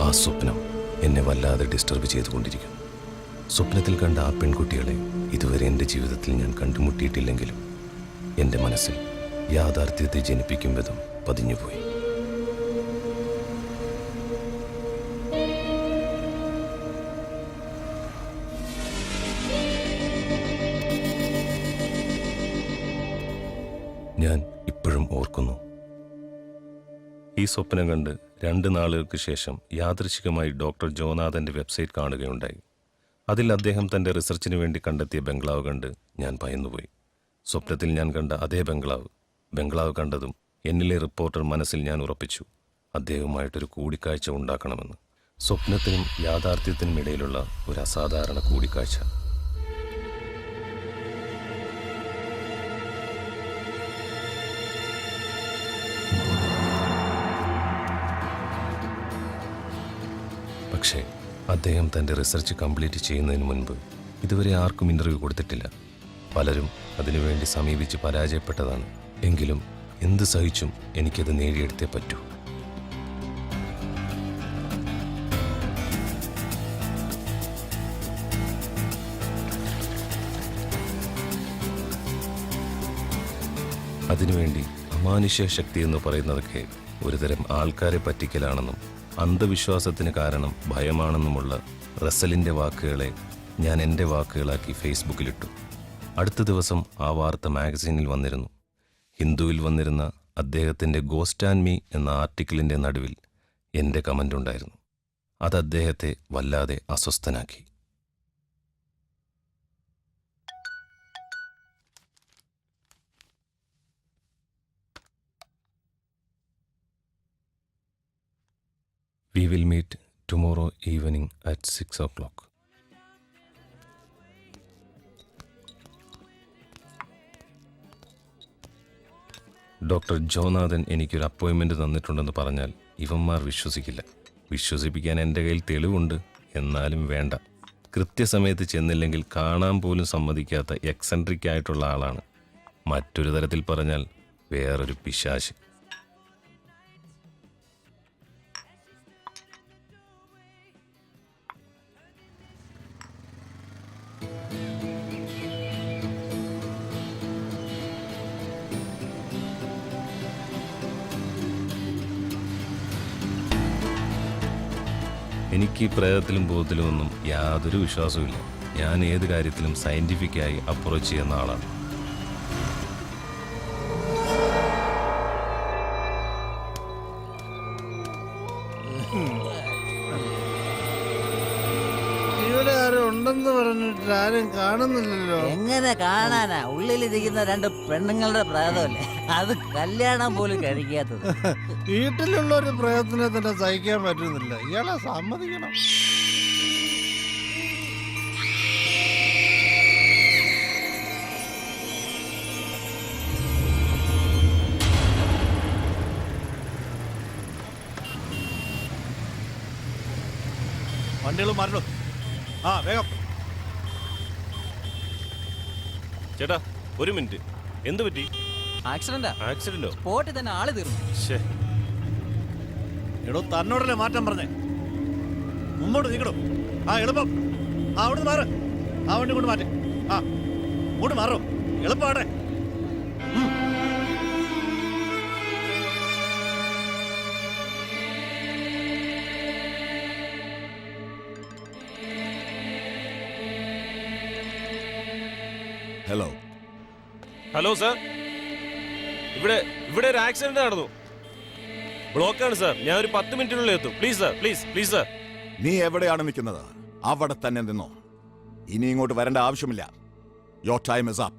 ആ സ്വപ്നം എന്നെ വല്ലാതെ ഡിസ്റ്റർബ് ചെയ്തുകൊണ്ടിരിക്കും. സ്വപ്നത്തിൽ കണ്ട ആ പെൺകുട്ടികളെ ഇതുവരെ എൻ്റെ ജീവിതത്തിൽ ഞാൻ കണ്ടുമുട്ടിയിട്ടില്ലെങ്കിലും എൻ്റെ മനസ്സിൽ യാഥാർത്ഥ്യത്തെ ജനിപ്പിക്കും വിധം പതിഞ്ഞുപോയി. ഞാൻ ഇപ്പോഴും ഓർക്കുന്നു. ഈ സ്വപ്നം കണ്ട് 2 നാളുകൾക്ക് ശേഷം യാദൃച്ഛികമായി ഡോക്ടർ ജോനാഥൻ്റെ വെബ്സൈറ്റ് കാണുകയുണ്ടായി. അതിൽ അദ്ദേഹം തൻ്റെ റിസർച്ചിന് വേണ്ടി കണ്ടെത്തിയ ബംഗ്ലാവ് കണ്ട് ഞാൻ ഭയന്നുപോയി. സ്വപ്നത്തിൽ ഞാൻ കണ്ട അതേ ബംഗ്ലാവ് കണ്ടതും എന്നിലെ റിപ്പോർട്ടർ മനസ്സിൽ ഞാൻ ഉറപ്പിച്ചു, അദ്ദേഹവുമായിട്ടൊരു കൂടിക്കാഴ്ച ഉണ്ടാക്കണമെന്ന്. സ്വപ്നത്തിനും യാഥാർത്ഥ്യത്തിനും ഇടയിലുള്ള ഒരു അസാധാരണ കൂടിക്കാഴ്ച. പക്ഷേ അദ്ദേഹം തൻ്റെ റിസർച്ച് കംപ്ലീറ്റ് ചെയ്യുന്നതിന് മുൻപ് ഇതുവരെ ആർക്കും ഇൻ്റർവ്യൂ കൊടുത്തിട്ടില്ല. പലരും അതിനുവേണ്ടി സമീപിച്ച് പരാജയപ്പെട്ടതാണ്. എങ്കിലും എന്ത് സഹിച്ചും എനിക്കത് നേടിയെടുത്തേ പറ്റൂ. അതിനുവേണ്ടി അമാനുഷ്യ ശക്തി എന്ന് പറയുന്നതൊക്കെ ഒരുതരം ആൾക്കാരെ പറ്റിക്കലാണെന്നും അന്ധവിശ്വാസത്തിന് കാരണം ഭയമാണെന്നുമുള്ള റസലിൻ്റെ വാക്കുകളെ ഞാൻ എൻ്റെ വാക്കുകളാക്കി ഫേസ്ബുക്കിലിട്ടു. അടുത്ത ദിവസം ആ വാർത്ത മാഗസീനിൽ വന്നിരുന്നു. ഹിന്ദുവിൽ വന്നിരുന്ന അദ്ദേഹത്തിൻ്റെ ഗോസ്റ്റ് ആൻഡ് മീ എന്ന ആർട്ടിക്കിളിൻ്റെ നടുവിൽ എൻ്റെ കമൻ്റ് ഉണ്ടായിരുന്നു. അത് അദ്ദേഹത്തെ വല്ലാതെ അസ്വസ്ഥനാക്കി. We will meet tomorrow evening at 6 o'clock. Doctor Jonathan എനിക്കൊരു അപ്പോയിൻമെൻ്റ് തന്നിട്ടുണ്ടെന്ന് പറഞ്ഞാൽ ഇവന്മാർ വിശ്വസിക്കില്ല. വിശ്വസിപ്പിക്കാൻ എൻ്റെ കയ്യിൽ തെളിവുണ്ട്. എന്നാലും വേണ്ട. കൃത്യസമയത്ത് ചെന്നില്ലെങ്കിൽ കാണാൻ പോലും സമ്മതിക്കാത്ത എക്സെൻട്രിക് ആയിട്ടുള്ള ആളാണ്. മറ്റൊരു തരത്തിൽ പറഞ്ഞാൽ വേറൊരു പിശാച്. എനിക്ക് ഈ പ്രേതത്തിലും ഭൂതത്തിലും ഒന്നും യാതൊരു വിശ്വാസവുമില്ല. ഞാൻ ഏത് കാര്യത്തിലും സയൻറ്റിഫിക്കായി അപ്രോച്ച് ചെയ്യുന്ന ആളാണ്. ഇവിടെ ആരും ഉണ്ടെന്ന് പറഞ്ഞിട്ട് ആരും കാണുന്നില്ലല്ലോ. എങ്ങനെ കാണാനാ? ഉള്ളിലിരിക്കുന്ന 2 പെണ്ണുങ്ങളുടെ പ്രേതമല്ലേ, അത് കല്യാണം പോലും കഴിക്കാത്തത്. വീട്ടിലുള്ള ഒരു പ്രയത്നെ തന്നെ സഹിക്കാൻ പറ്റുന്നില്ല. ഇയാളെ സമ്മതിക്കണം. വണ്ടികൾ മാറണോ? ആ വേഗം. ചേട്ടാ ഒരു മിനിറ്റ്. എന്ത് പറ്റി? ആക്സിഡന്റോ? സ്പോട്ടിൽ തന്നെ ആള് തീർന്നു. എടോ തന്നോടല്ലേ മാറ്റം പറഞ്ഞേ. മുമ്പോട്ട് നീക്കണോ? ആ എളുപ്പം. ആ അവിടെ മാറ്. ആ വണ്ടി കൊണ്ട് മാറ്റി. ആ ഇങ്ങോട്ട് മാറോ. എളുപ്പമാണേ. ഹലോ സാർ, ഇവിടെ ഒരു ആക്സിഡന്റ് നടന്നു. ബ്ലോക്കാണ് സാർ. ഞാൻ ഒരു 10 മിനിറ്റിനുള്ളിൽ എത്തും. Please sir, please sir. നീ എവിടെയാണ് നിൽക്കുന്നത് അവിടെ തന്നെ നിന്നോ. ഇനി ഇങ്ങോട്ട് വരേണ്ട ആവശ്യമില്ല. Your time is up.